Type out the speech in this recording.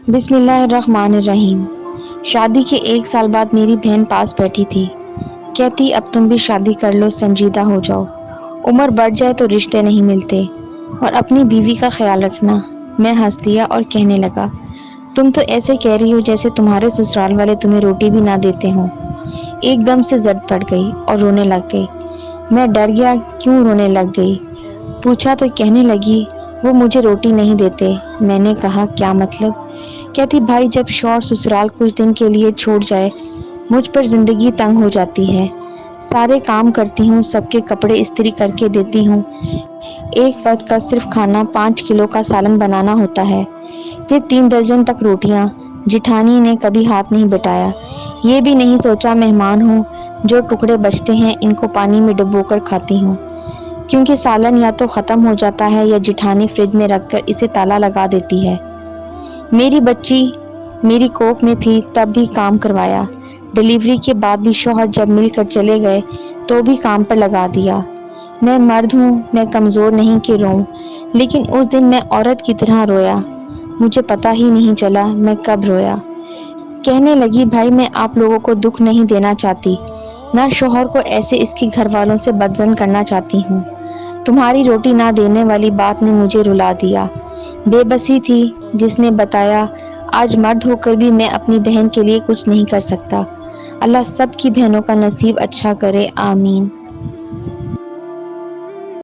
بسم اللہ الرحمن الرحیم۔ شادی کے 1 سال بعد میری بہن پاس بیٹھی تھی، کہتی اب تم بھی شادی کر لو، سنجیدہ ہو جاؤ، عمر بڑھ جائے تو رشتے نہیں ملتے، اور اپنی بیوی کا خیال رکھنا۔ میں ہنس دیا اور کہنے لگا، تم تو ایسے کہہ رہی ہو جیسے تمہارے سسرال والے تمہیں روٹی بھی نہ دیتے ہوں۔ ایک دم سے زد پڑ گئی اور رونے لگ گئی۔ میں ڈر گیا کیوں رونے لگ گئی، پوچھا تو کہنے لگی وہ مجھے روٹی نہیں دیتے۔ میں نے کہا کیا مطلب؟ کہتی بھائی جب شوہر سسرال کچھ دن کے لیے چھوڑ جائے، مجھ پر زندگی تنگ ہو جاتی ہے۔ سارے کام کرتی ہوں، سب کے کپڑے استری کر کے دیتی ہوں، ایک وقت کا صرف کھانا 5 کلو کا سالن بنانا ہوتا ہے، پھر 3 درجن تک روٹیاں۔ جٹھانی نے کبھی ہاتھ نہیں بٹایا، یہ بھی نہیں سوچا مہمان ہوں، جو ٹکڑے بچتے ہیں ان کو پانی میں ڈبو کر کھاتی ہوں، کیونکہ سالن یا تو ختم ہو جاتا ہے یا جٹھانی فریج میں رکھ کر اسے تالا لگا دیتی ہے۔ میری بچی میری کوکھ میں تھی تب بھی کام کروایا، ڈیلیوری کے بعد بھی شوہر جب مل کر چلے گئے تو بھی کام پر لگا دیا۔ میں مرد ہوں، میں کمزور نہیں کہ روں، لیکن اس دن میں عورت کی طرح رویا، مجھے پتہ ہی نہیں چلا میں کب رویا۔ کہنے لگی بھائی میں آپ لوگوں کو دکھ نہیں دینا چاہتی، نہ شوہر کو ایسے اس کے گھر والوں سے بدظن کرنا چاہتی ہوں، تمہاری روٹی نہ دینے والی بات نے مجھے رلا دیا۔ بے بسی تھی جس نے بتایا آج مرد ہو کر بھی میں اپنی بہن کے لیے کچھ نہیں کر سکتا۔ اللہ سب کی بہنوں کا نصیب اچھا کرے، آمین۔